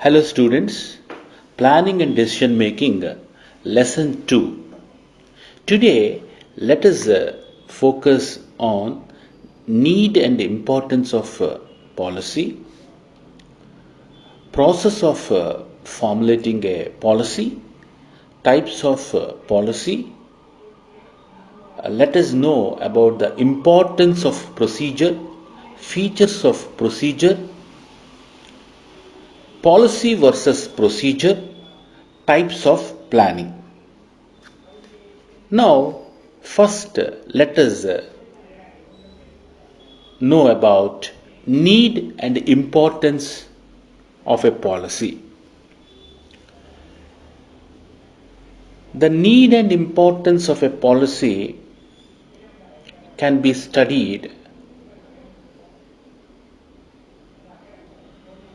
Hello students, Planning and Decision Making, Lesson 2. Today let us focus on need and importance of policy, process of formulating a policy, types of policy. Let us know about the importance of procedure, features of procedure, policy versus procedure, types of planning. Now, first let us know about need and importance of a policy. The need and importance of a policy can be studied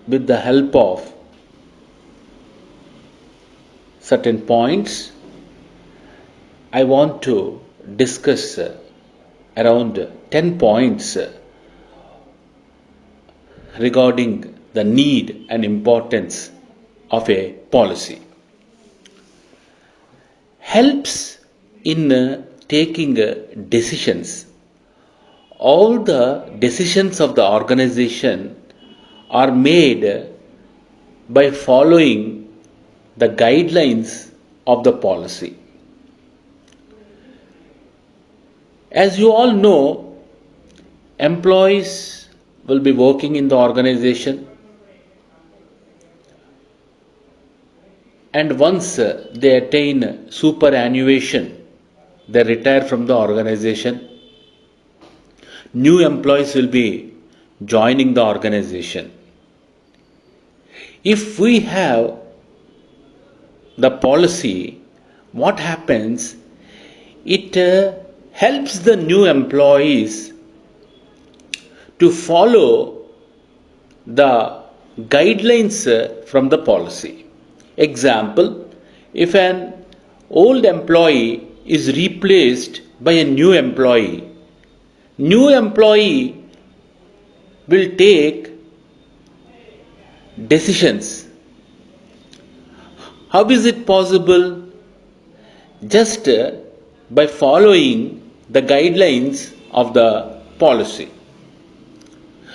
with the help of certain points. I want to discuss around 10 points regarding the need and importance of a policy. Helps in taking decisions. All the decisions of the organization are made by following the guidelines of the policy. As you all know, employees will be working in the organization, and once they attain superannuation, they retire from the organization. New employees will be joining the organization. If we have the policy, what happens? It helps the new employees to follow the guidelines from the policy. Example, if an old employee is replaced by a new employee will take decisions. How is it possible? Just by following the guidelines of the policy.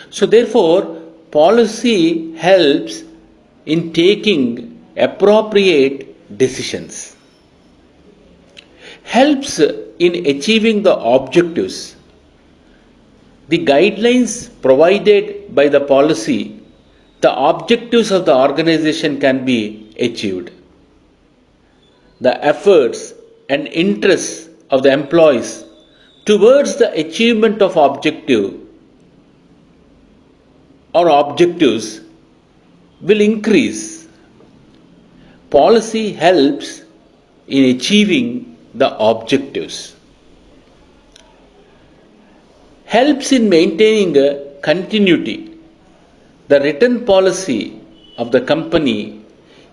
So therefore, policy helps in taking appropriate decisions. Helps in achieving the objectives. The guidelines provided by the policy, the objectives of the organization can be achieved. The efforts and interests of the employees towards the achievement of objective or objectives will increase. Policy helps in achieving the objectives. Helps in maintaining a continuity. The written policy of the company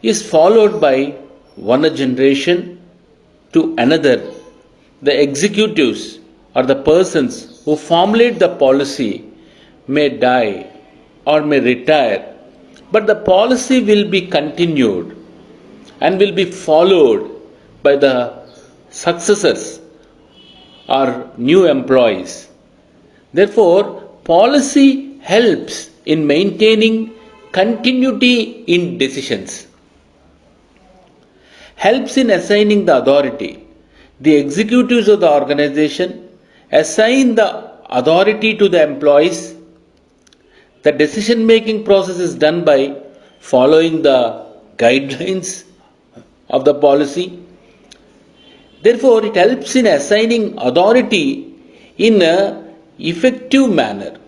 is followed by one generation to another. The executives or the persons who formulate the policy may die or may retire, but the policy will be continued and will be followed by the successors or new employees. Therefore, policy helps in maintaining continuity in decisions. Helps in assigning the authority. The executives of the organization assign the authority to the employees. The decision making process is done by following the guidelines of the policy. Therefore, it helps in assigning authority in an effective manner.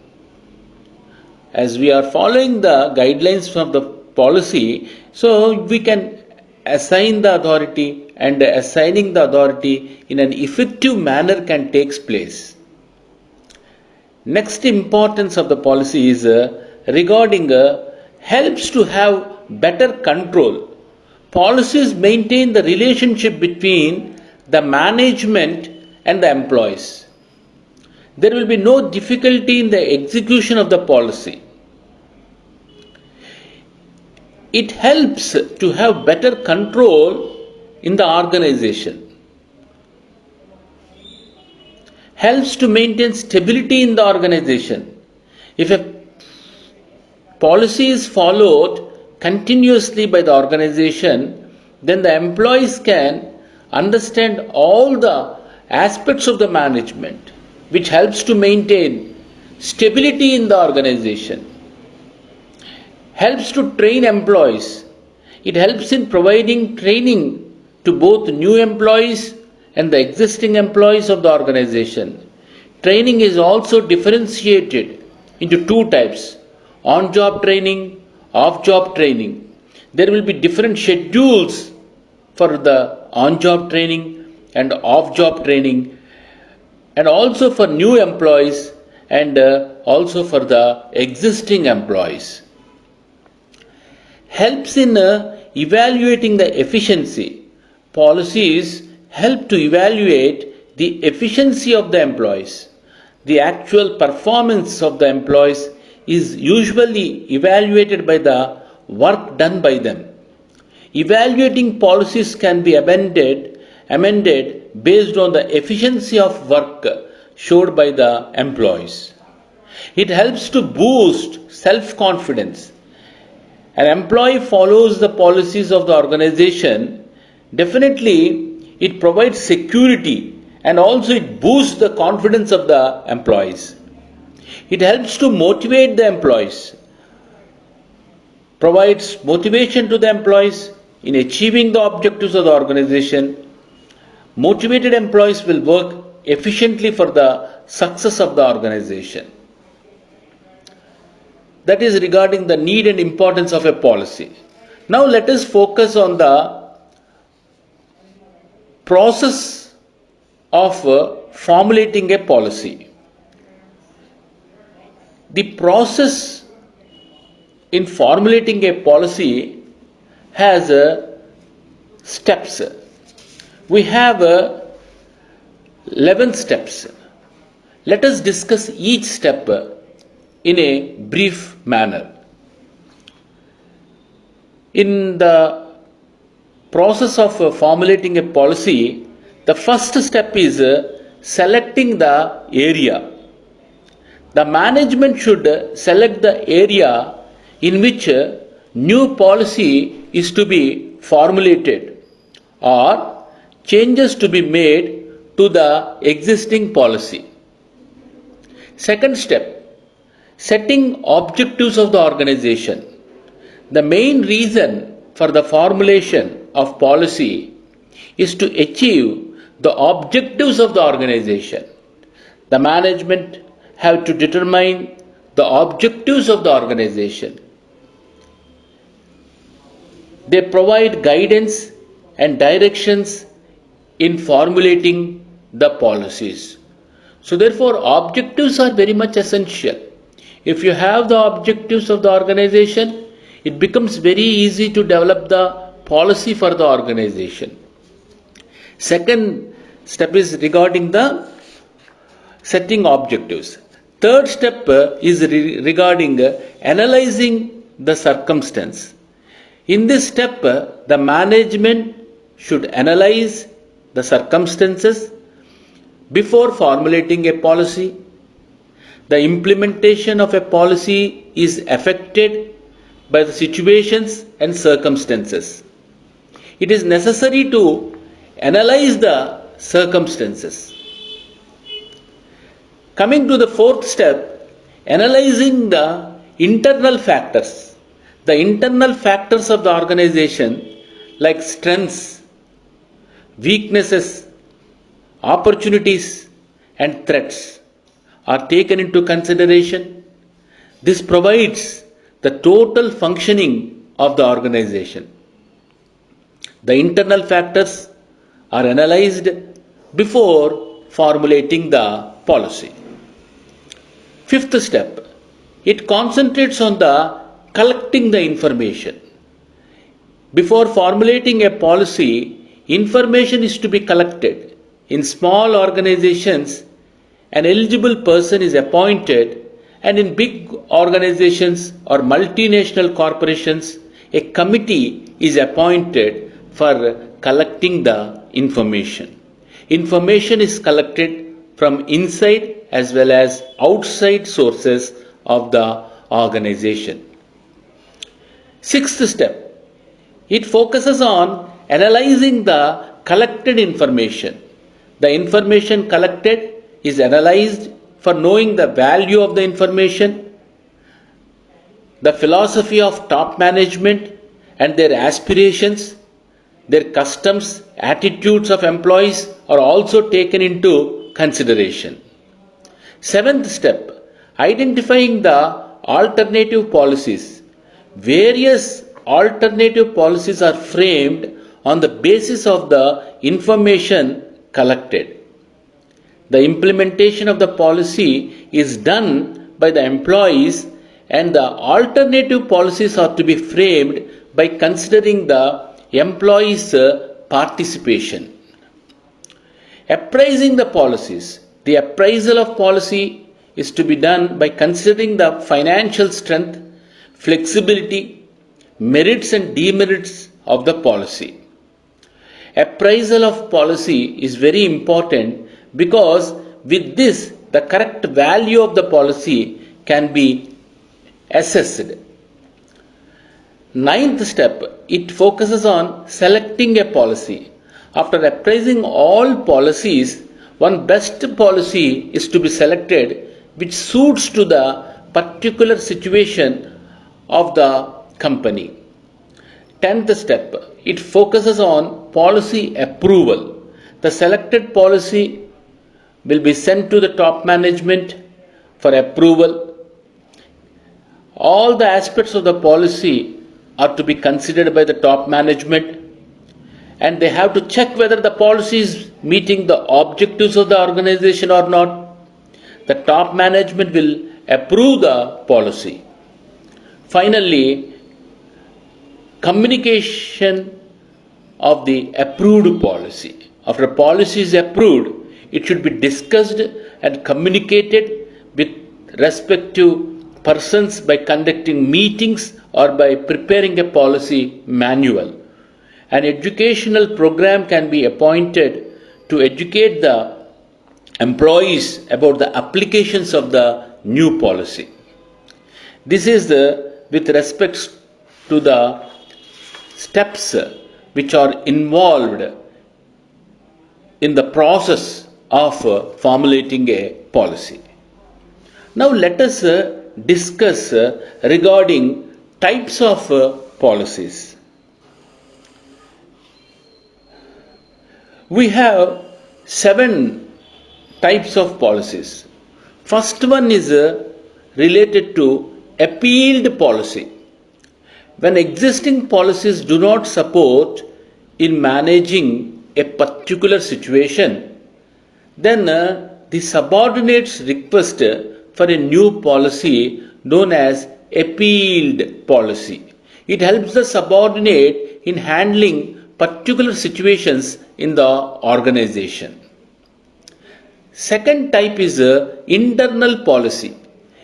As we are following the guidelines from the policy, so we can assign the authority, and assigning the authority in an effective manner can take place. Next importance of the policy is regarding helps to have better control. Policies maintain the relationship between the management and the employees. There will be no difficulty in the execution of the policy. It helps to have better control in the organization, helps to maintain stability in the organization. If a policy is followed continuously by the organization, then the employees can understand all the aspects of the management, which helps to maintain stability in the organization, helps to train employees. It helps in providing training to both new employees and the existing employees of the organization. Training is also differentiated into two types: on job training, off job training. There will be different schedules for the on job training and off job training, and also for new employees and also for the existing employees. Helps in evaluating the efficiency. Policies help to evaluate the efficiency of the employees. The actual performance of the employees is usually evaluated by the work done by them. Evaluating policies can be amended based on the efficiency of work showed by the employees. It helps to boost self-confidence. An employee follows the policies of the organization, definitely it provides security and also it boosts the confidence of the employees. It helps to motivate the employees, provides motivation to the employees in achieving the objectives of the organization. Motivated employees will work efficiently for the success of the organization. That is regarding the need and importance of a policy. Now let us focus on the process of formulating a policy. The process in formulating a policy has steps. We have 11 steps. Let us discuss each step in a brief manner. In the process of formulating a policy, the first step is selecting the area. The management should select the area in which new policy is to be formulated or changes to be made to the existing policy. Second step, setting objectives of the organization. The main reason for the formulation of policy is to achieve the objectives of the organization. The management have to determine the objectives of the organization. They provide guidance and directions in formulating the policies. So therefore, objectives are very much essential. If you have the objectives of the organization, it becomes very easy to develop the policy for the organization. Second step is regarding the setting objectives. Third step is regarding analyzing the circumstance. In this step, the management should analyze the circumstances before formulating a policy. The implementation of a policy is affected by the situations and circumstances. It is necessary to analyze the circumstances. Coming to the fourth step, analyzing the internal factors. The internal factors of the organization like strengths, weaknesses, opportunities and threats are taken into consideration. This provides the total functioning of the organization. The internal factors are analyzed before formulating the policy. Fifth step, it concentrates on the collecting the information. Before formulating a policy, information is to be collected. In small organizations, an eligible person is appointed, and in big organizations or multinational corporations, a committee is appointed for collecting the information. Information is collected from inside as well as outside sources of the organization. Sixth step, it focuses on analyzing the collected information. The information collected is analyzed for knowing the value of the information, the philosophy of top management and their aspirations, their customs, attitudes of employees are also taken into consideration. Seventh step, identifying the alternative policies. Various alternative policies are framed on the basis of the information collected. The implementation of the policy is done by the employees, and the alternative policies are to be framed by considering the employees' participation. Appraising the policies. The appraisal of policy is to be done by considering the financial strength, flexibility, merits and demerits of the policy. Appraisal of policy is very important because with this the correct value of the policy can be assessed. Ninth step, it focuses on selecting a policy. After appraising all policies, one best policy is to be selected which suits to the particular situation of the company. 10th step, it focuses on policy approval. The selected policy will be sent to the top management for approval. All the aspects of the policy are to be considered by the top management, and they have to check whether the policy is meeting the objectives of the organization or not. The top management will approve the policy. Finally, communication of the approved policy. After a policy is approved, it should be discussed and communicated with respective persons by conducting meetings or by preparing a policy manual. An educational program can be appointed to educate the employees about the applications of the new policy. This is with respect to the steps which are involved in the process of formulating a policy. Now let us discuss regarding types of policies. We have 7 types of policies. First one is related to appealed policy. When existing policies do not support in managing a particular situation, then the subordinates request for a new policy known as appealed policy. It helps the subordinate in handling particular situations in the organization. Second type is internal policy.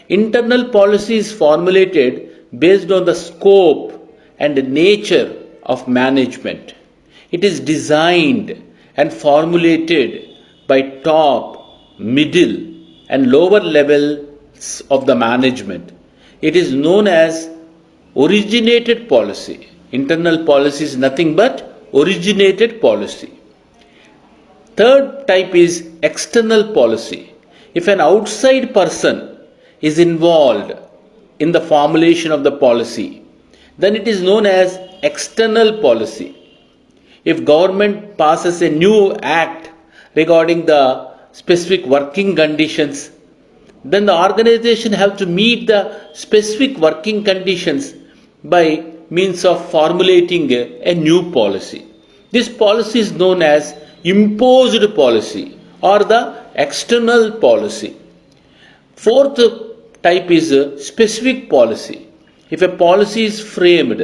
Internal policy is formulated based on the scope and nature of management. It is designed and formulated by top, middle and lower levels of the management. It is known as originated policy. Internal policy is nothing but originated policy. Third type is external policy. If an outside person is involved in the formulation of the policy, then it is known as external policy. If government passes a new act regarding the specific working conditions, then the organization have to meet the specific working conditions by means of formulating a new policy. This policy is known as imposed policy or the external policy. Fourth type is specific policy. If a policy is framed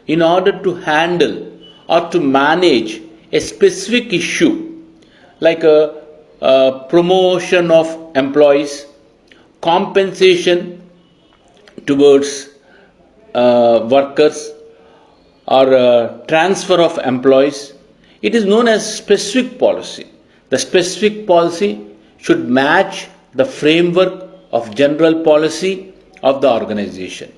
in order to handle or to manage a specific issue like a promotion of employees, compensation towards workers, or transfer of employees, it is known as specific policy. The specific policy should match the framework of general policy of the organization.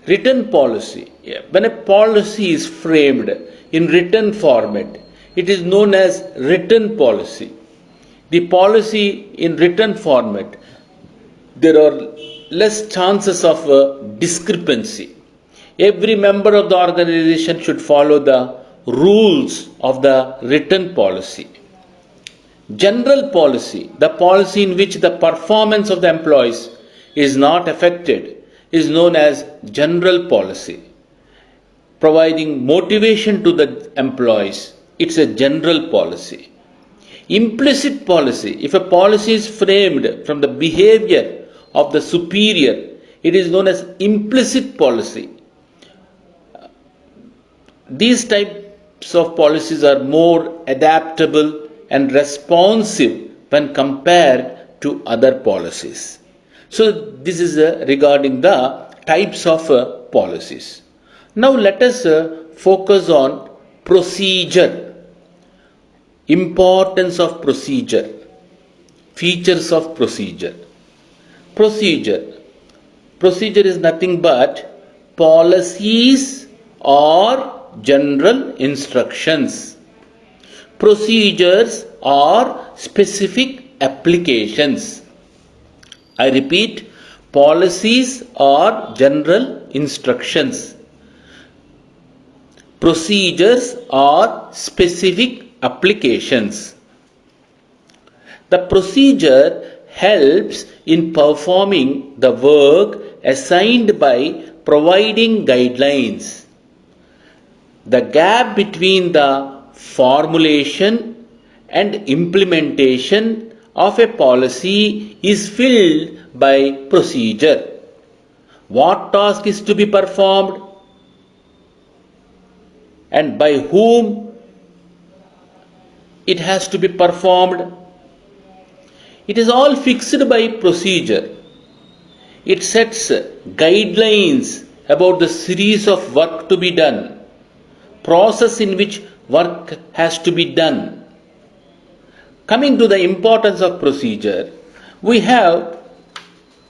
Written policy. When a policy is framed in written format, it is known as written policy. The policy in written format, there are less chances of discrepancy. Every member of the organization should follow the rules of the written policy. General policy, the policy in which the performance of the employees is not affected, is known as general policy. Providing motivation to the employees, it's a general policy. Implicit policy, if a policy is framed from the behavior of the superior, it is known as implicit policy. These types of policies are more adaptable and responsive when compared to other policies. So this is regarding the types of policies. Now let us focus on procedure. Importance of procedure. Features of procedure. Procedure. Procedure is nothing but policies or general instructions. Procedures or specific applications. I repeat, policies or general instructions. Procedures or specific applications. The procedure helps in performing the work assigned by providing guidelines. The gap between the formulation and implementation of a policy is filled by procedure. What task is to be performed and by whom it has to be performed. It is all fixed by procedure. It sets guidelines about the series of work to be done, process in which work has to be done. Coming to the importance of procedure, we have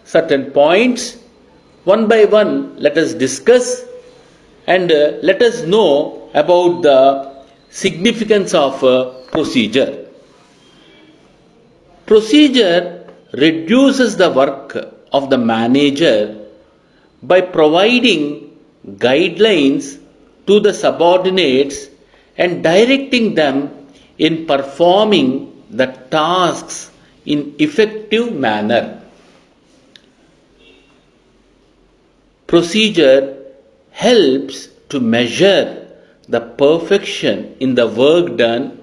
certain points. One by one, let us discuss and let us know about the significance of procedure. Procedure reduces the work of the manager by providing guidelines to the subordinates and directing them in performing the tasks in effective manner. Procedure helps to measure the perfection in the work done,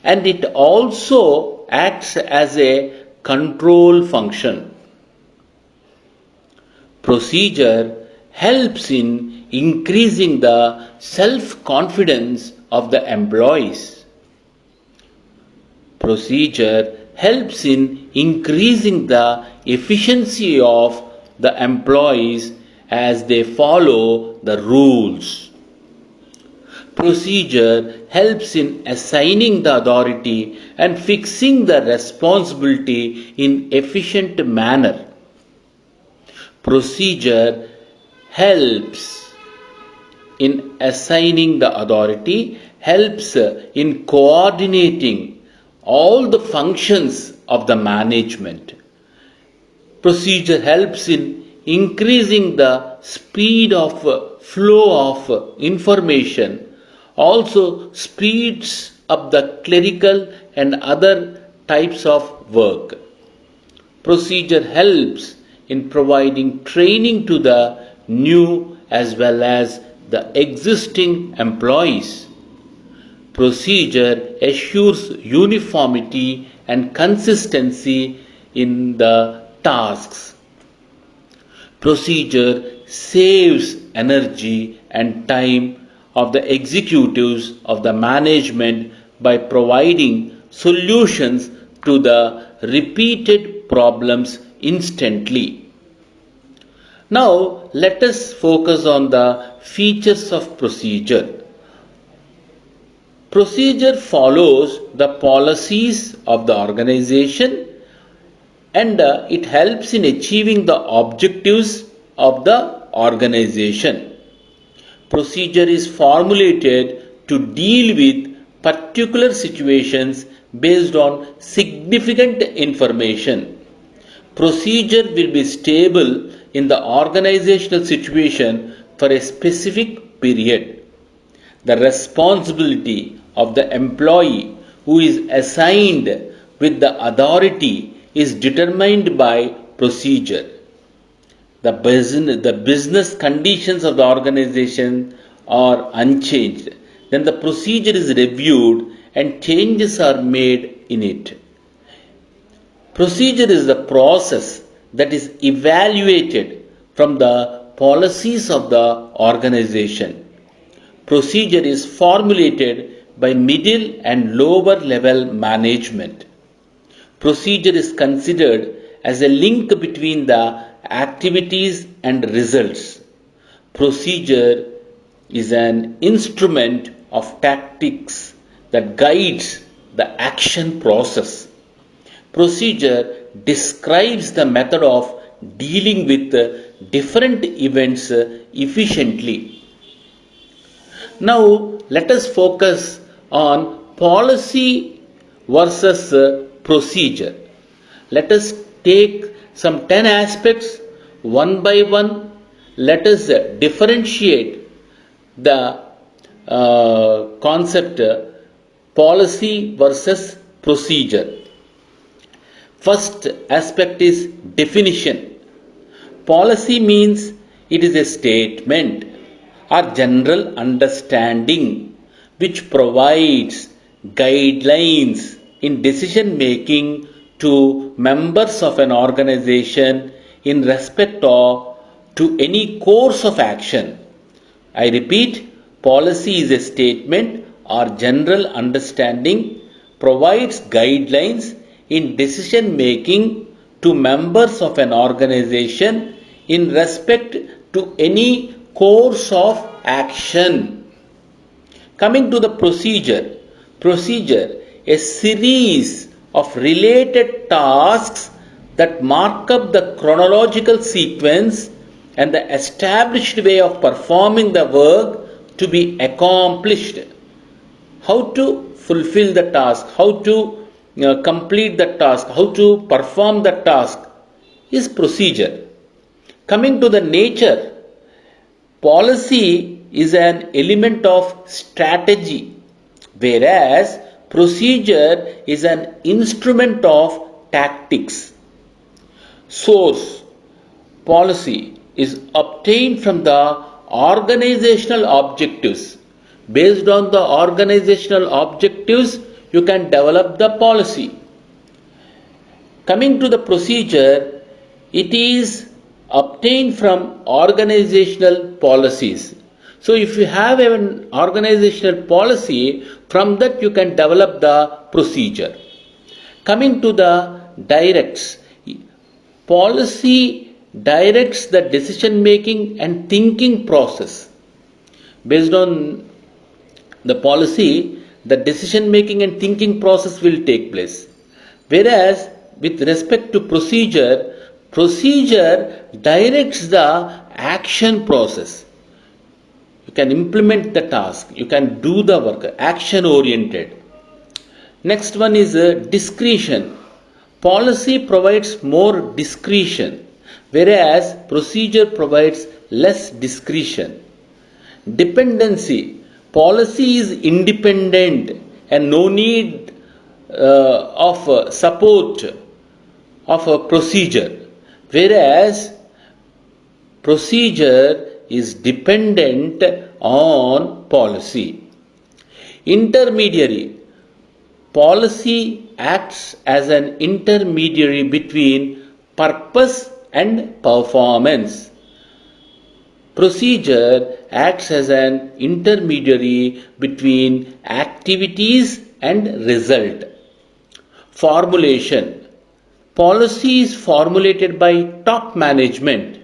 and it also acts as a control function. Procedure helps in increasing the self-confidence of the employees. Procedure helps in increasing the efficiency of the employees as they follow the rules. Procedure helps in assigning the authority and fixing the responsibility in efficient manner. Procedure helps in assigning the authority, helps in coordinating all the functions of the management. Procedure helps in increasing the speed of flow of information, also speeds up the clerical and other types of work. Procedure helps in providing training to the new as well as the existing employees. Procedure assures uniformity and consistency in the tasks. Procedure saves energy and time of the executives of the management by providing solutions to the repeated problems instantly. Now let us focus on the features of procedure. Procedure follows the policies of the organization and it helps in achieving the objectives of the organization. Procedure is formulated to deal with particular situations based on significant information. Procedure will be stable in the organizational situation for a specific period. The responsibility of the employee who is assigned with the authority is determined by procedure. The business conditions of the organization are unchanged, then the procedure is reviewed and changes are made in it. Procedure is the process that is evaluated from the policies of the organization. Procedure is formulated by middle and lower level management. Procedure is considered as a link between the activities and results. Procedure is an instrument of tactics that guides the action process. Procedure describes the method of dealing with different events efficiently. Now, let us focus on policy versus procedure. Let us take some 10 aspects one by one. Let us differentiate the concept policy versus procedure. First aspect is definition. Policy means it is a statement or general understanding which provides guidelines in decision making to members of an organization in respect of to any course of action. I repeat, policy is a statement or general understanding provides guidelines in decision making to members of an organization in respect to any course of action. Coming to the procedure, a series of related tasks that mark up the chronological sequence and the established way of performing the work to be accomplished. How to fulfill the task, how to complete the task, how to perform the task is procedure. Coming to the nature, policy is an element of strategy, whereas procedure is an instrument of tactics. Source policy is obtained from the organizational objectives. Based on the organizational objectives, you can develop the policy. Coming to the procedure, it is obtained from organizational policies. So if you have an organizational policy, from that you can develop the procedure. Coming to the directs, policy directs the decision making and thinking process. Based on the policy, the decision making and thinking process will take place. Whereas with respect to procedure directs the action process. You can implement the task, you can do the work, action oriented. Next one is discretion. Policy provides more discretion, whereas procedure provides less discretion. Dependency. Policy is independent and no need of support of a procedure, whereas procedure is dependent on policy. Intermediary. Policy acts as an intermediary between purpose and performance. Procedure acts as an intermediary between activities and result. Formulation. Policy is formulated by top management.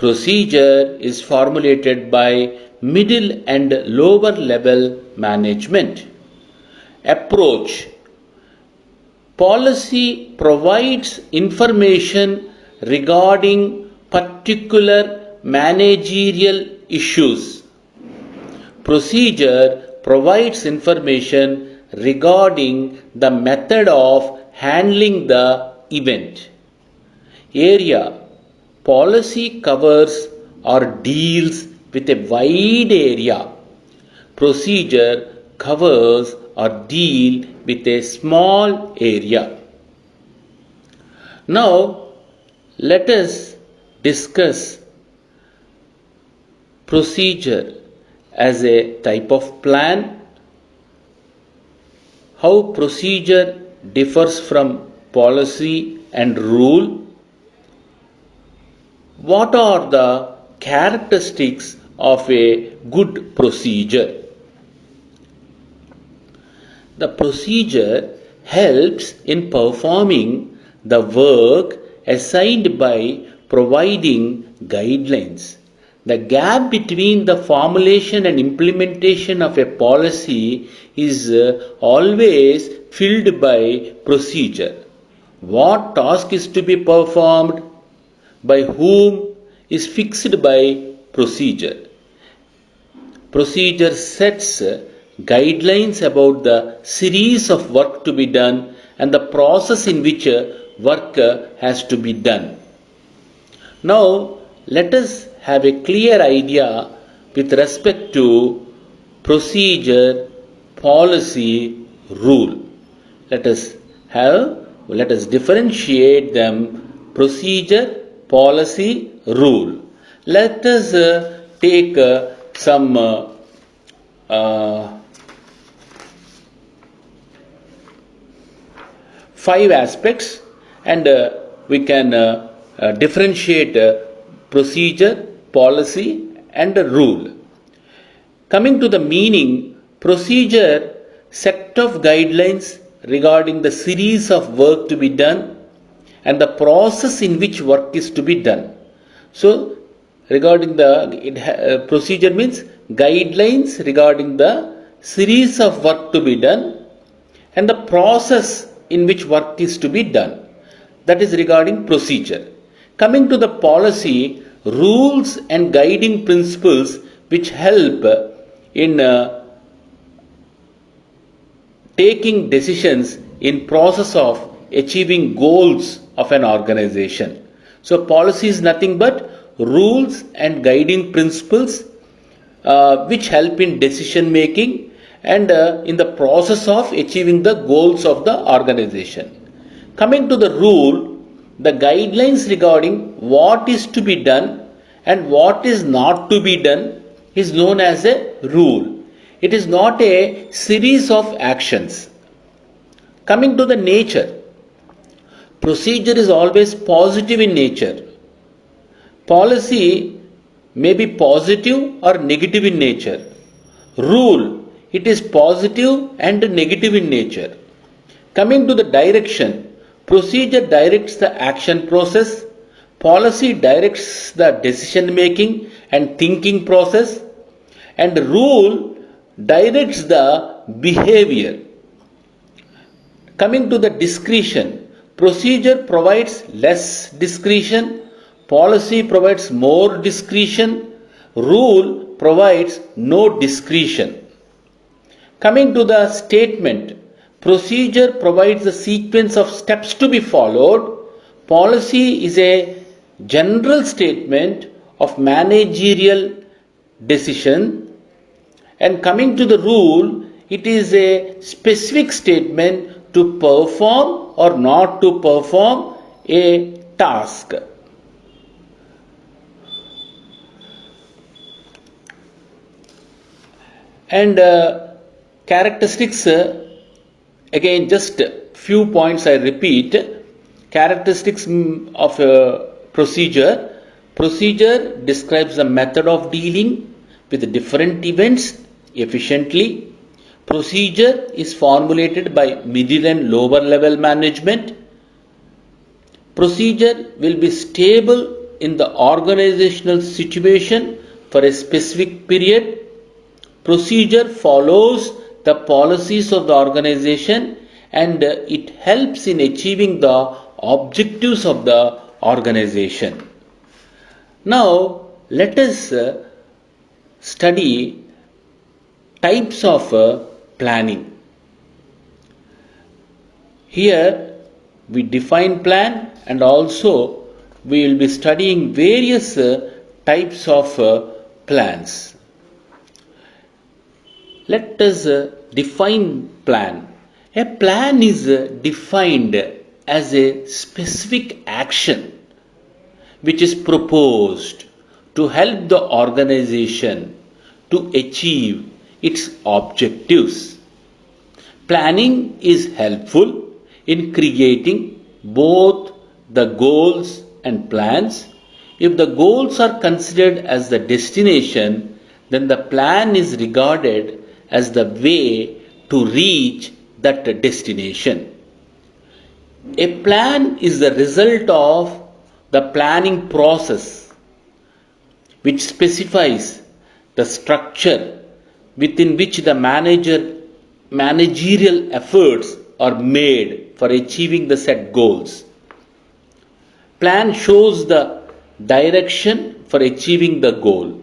Procedure is formulated by middle and lower level management. Approach. Policy provides information regarding particular managerial issues. Procedure provides information regarding the method of handling the event. Area. Policy covers or deals with a wide area. Procedure covers or deal with a small area. Now, let us discuss procedure as a type of plan, how procedure differs from policy and rule, what are the characteristics of a good procedure. The procedure helps in performing the work assigned by providing guidelines. The gap between the formulation and implementation of a policy is always filled by procedure. What task is to be performed by whom is fixed by procedure. Procedure sets guidelines about the series of work to be done and the process in which work has to be done. Now, let us have a clear idea with respect to procedure, policy, rule. Let us differentiate them: procedure, policy, rule. Let us take some 5 aspects and we can differentiate procedure, policy and rule. Coming to the meaning, procedure, set of guidelines regarding the series of work to be done and the process in which work is to be done. So, regarding the procedure means guidelines regarding the series of work to be done and the process in which work is to be done. That is regarding procedure. Coming to the policy, rules and guiding principles which help in taking decisions in process of achieving goals of an organization. So policy is nothing but rules and guiding principles which help in decision making and in the process of achieving the goals of the organization. Coming to the rule, the guidelines regarding what is to be done and what is not to be done is known as a rule. It is not a series of actions. Coming to the nature, procedure is always positive in nature. Policy may be positive or negative in nature. Rule, it is positive and negative in nature. Coming to the direction, procedure directs the action process, policy directs the decision making and thinking process, and rule directs the behavior. Coming to the discretion, procedure provides less discretion, policy provides more discretion, rule provides no discretion. Coming to the statement, procedure provides a sequence of steps to be followed, policy is a general statement of managerial decision, and coming to the rule, it is a specific statement to perform or not to perform a task. And characteristics, again just few points I repeat. Characteristics of a procedure. Procedure describes the method of dealing with different events efficiently. Procedure is formulated by middle and lower level management. Procedure will be stable in the organizational situation for a specific period. Procedure follows the policies of the organization and it helps in achieving the objectives of the organization. Now, let us study types of planning. Here we define plan and also we will be studying various types of plans. Let us define plan. A plan is defined as a specific action which is proposed to help the organization to achieve its objectives. Planning is helpful in creating both the goals and plans. If the goals are considered as the destination, then the plan is regarded as the way to reach that destination. A plan is the result of the planning process which specifies the structure within which the managerial efforts are made for achieving the set goals. Plan shows the direction for achieving the goal.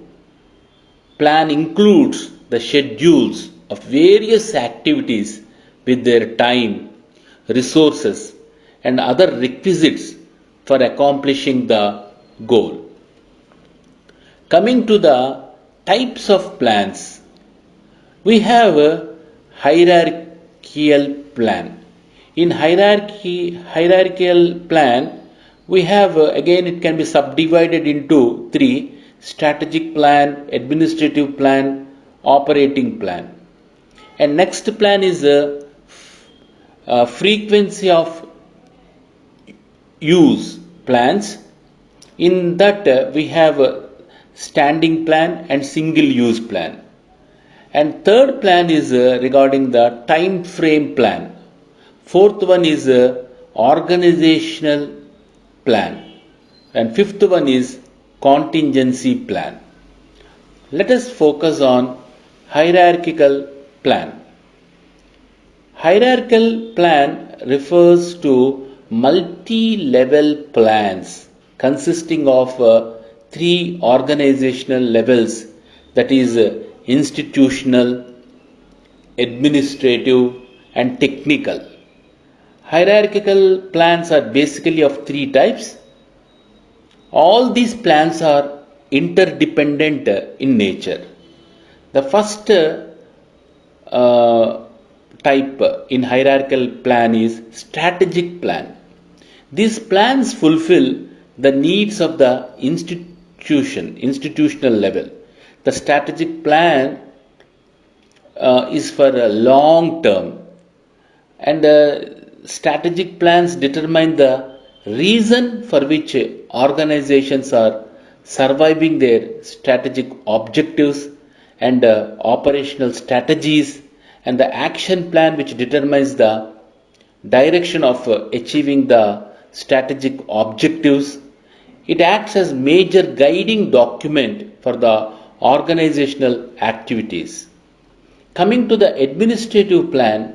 Plan includes the schedules of various activities with their time, resources, and other requisites for accomplishing the goal. Coming to the types of plans, we have a hierarchical plan. In hierarchical plan, we have again it can be subdivided into three: strategic plan, administrative plan, operating plan. And next plan is frequency of use plans. In that we have standing plan and single use plan. And third plan is regarding the time frame plan. Fourth one is organizational plan. And fifth one is contingency plan. Let us focus on hierarchical plan. Hierarchical plan refers to multi-level plans consisting of three organizational levels, that is institutional, administrative and technical. Hierarchical plans are basically of three types. All these plans are interdependent in nature. The first type in hierarchical plan is strategic plan. These plans fulfill the needs of the institutional level. The strategic plan is for a long term, and strategic plans determine the reason for which organizations are surviving their strategic objectives and operational strategies, and the action plan which determines the direction of achieving the strategic objectives. It acts as major guiding document for the organizational activities. Coming to the administrative plan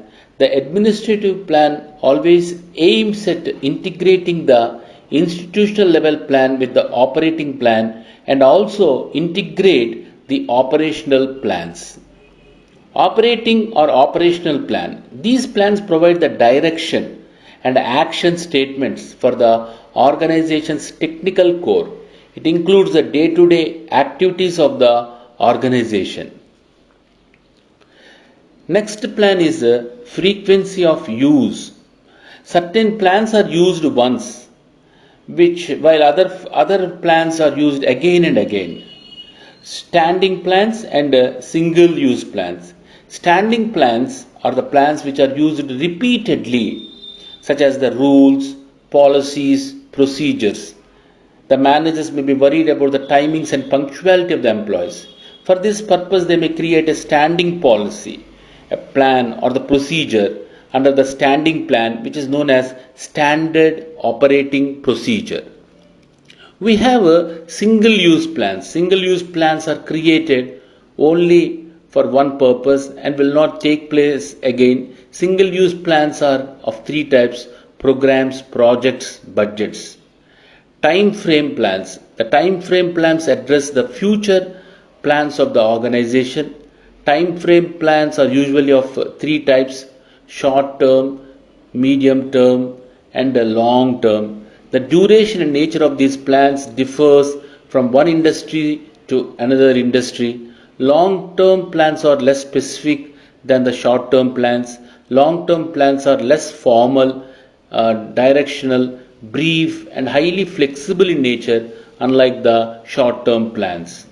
always aims at integrating the institutional level plan with the operating plan and also integrate the operational plans. Operating or operational plan. These plans provide the direction and action statements for the organization's technical core. It includes the day-to-day activities of the organization. Next plan is frequency of use. Certain plans are used once, while other plans are used again and again. Standing plans and single use plans. Standing plans are the plans which are used repeatedly, such as the rules, policies, procedures. The managers may be worried about the timings and punctuality of the employees. For this purpose, they may create a standing policy, a plan or the procedure under the standing plan, which is known as standard operating procedure. We have a single use plans. Single use plans are created only for one purpose and will not take place again. Single use plans are of three types: programs, projects, budgets. Time frame plans. The time frame plans address the future plans of the organization. Time frame plans are usually of three types: short term, medium term, and long term. The duration and nature of these plans differs from one industry to another industry. Long term plans are less specific than the short term plans. Long term plans are less formal, directional, brief, and highly flexible in nature, unlike the short term plans.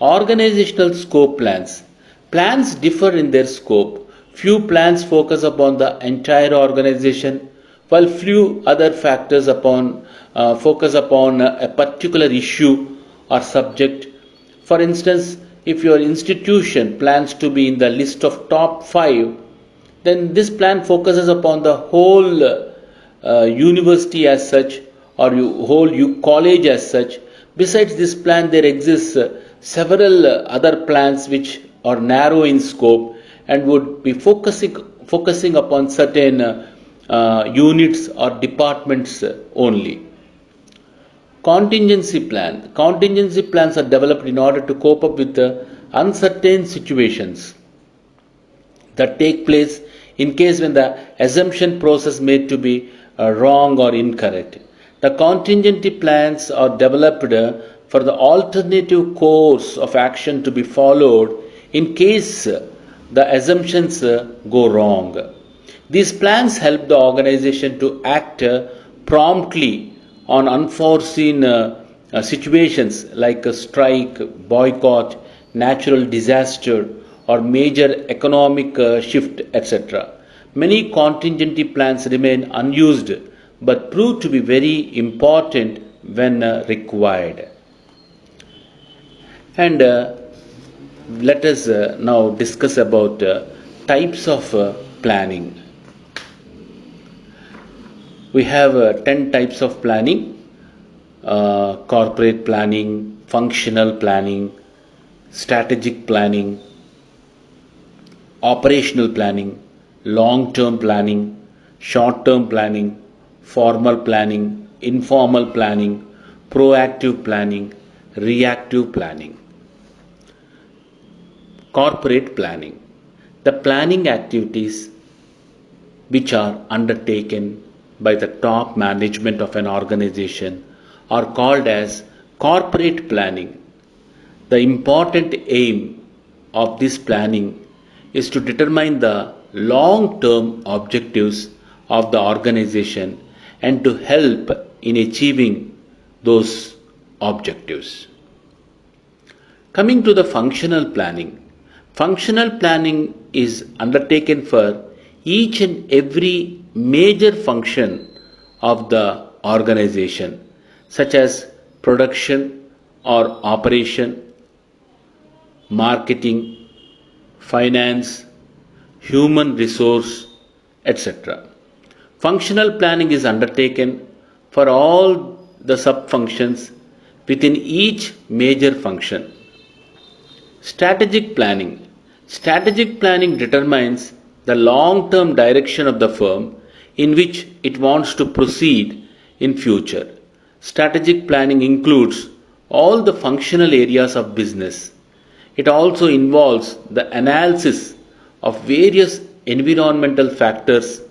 Organizational scope plans. Plans differ in their scope. Few plans focus upon the entire organization, while few other factors focus upon a particular issue or subject. For instance, if your institution plans to be in the list of top 5, then this plan focuses upon the whole university as such, or whole college as such. Besides this plan, there exists several other plans which are narrow in scope and would be focusing upon certain units or departments only. Contingency plan. Contingency plans are developed in order to cope up with the uncertain situations that take place in case when the assumption process made to be wrong or incorrect. The contingency plans are developed for the alternative course of action to be followed in case the assumptions go wrong. These plans help the organization to act promptly on unforeseen situations like a strike, boycott, natural disaster, or major economic shift, etc. Many contingency plans remain unused but prove to be very important when required. And let us now discuss about types of planning. We have 10 types of planning: corporate planning, functional planning, strategic planning, operational planning, long-term planning, short-term planning, formal planning, informal planning, proactive planning, reactive planning. Corporate planning. The planning activities which are undertaken by the top management of an organization are called as corporate planning. The important aim of this planning is to determine the long-term objectives of the organization and to help in achieving those objectives. Coming to the functional planning. Functional planning is undertaken for each and every major function of the organization, such as production or operation, marketing, finance, human resource, etc. Functional planning is undertaken for all the sub-functions within each major function. Strategic planning. Strategic planning determines the long-term direction of the firm in which it wants to proceed in future. Strategic planning includes all the functional areas of business. It also involves the analysis of various environmental factors,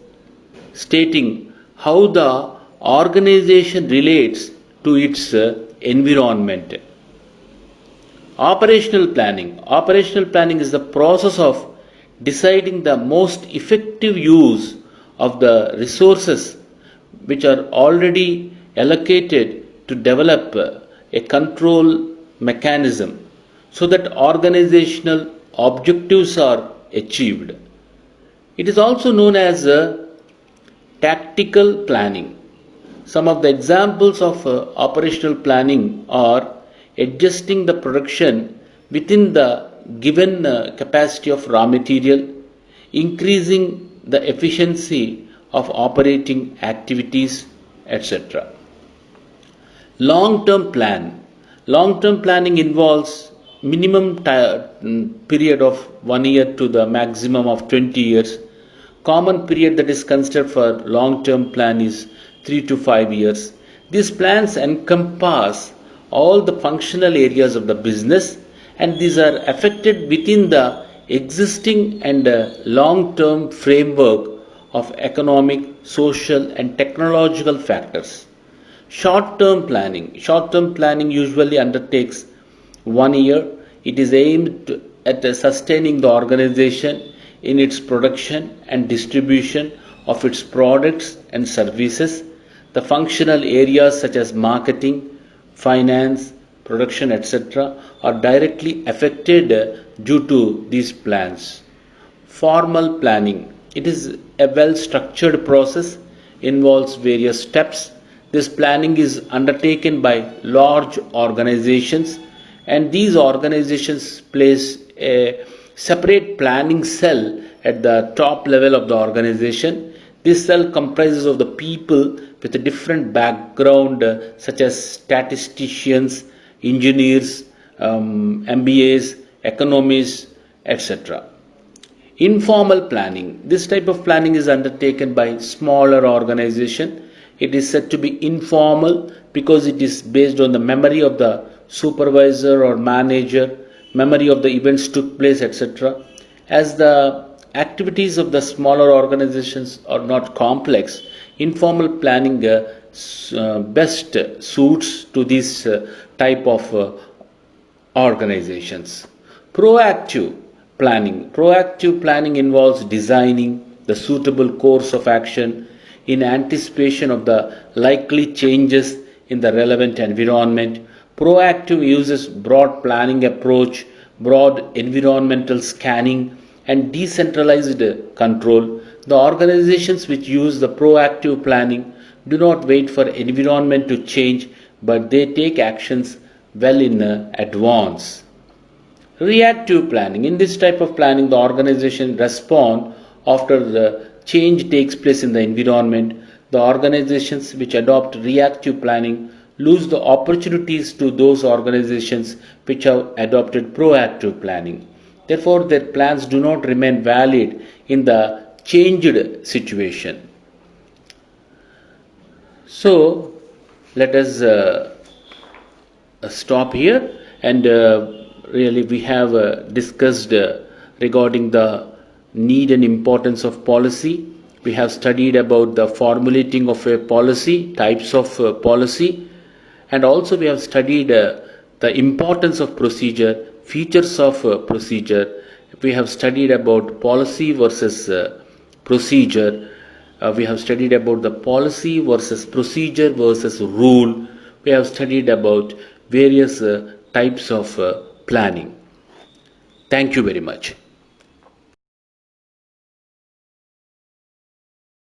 stating how the organization relates to its environment. Operational planning. Operational planning is the process of deciding the most effective use of the resources which are already allocated to develop a control mechanism so that organizational objectives are achieved. It is also known as tactical planning. Some of the examples of operational planning are adjusting the production within the given capacity of raw material, increasing the efficiency of operating activities, etc. Long-term plan. Long-term planning involves minimum period of 1 year to the maximum of 20 years. Common period that is considered for long-term plan is 3 to 5 years. These plans encompass all the functional areas of the business, and these are affected within the existing and long-term framework of economic, social and technological factors. Short-term planning. Short-term planning usually undertakes 1 year. It is aimed at sustaining the organization in its production and distribution of its products and services. The functional areas such as marketing, finance, production, etc., are directly affected due to these plans. Formal planning. It is a well structured process, involves various steps. This planning is undertaken by large organizations, and these organizations place a separate planning cell at the top level of the organization. This cell comprises of the people with a different background, such as statisticians, engineers, MBAs, economists, etc. Informal planning. This type of planning is undertaken by smaller organization. It is said to be informal because it is based on the memory of the supervisor or manager, memory of the events took place, etc. As the activities of the smaller organizations are not complex, informal planning best suits to this type of organizations. Proactive planning. Proactive planning involves designing the suitable course of action in anticipation of the likely changes in the relevant environment. Proactive uses broad planning approach, broad environmental scanning, and decentralized control. The organizations which use the proactive planning do not wait for environment to change, but they take actions well in advance. Reactive planning. In this type of planning, the organization respond after the change takes place in the environment. The organizations which adopt reactive planning lose the opportunities to those organizations which have adopted proactive planning. Therefore, their plans do not remain valid in the changed situation. So, let us stop here, and really we have discussed regarding the need and importance of policy. We have studied about the formulating of a policy, types of policy, and also we have studied the importance of procedure, features of procedure. We have studied about policy versus procedure. We have studied about the policy versus procedure versus rule. We have studied about various types of planning. Thank you very much.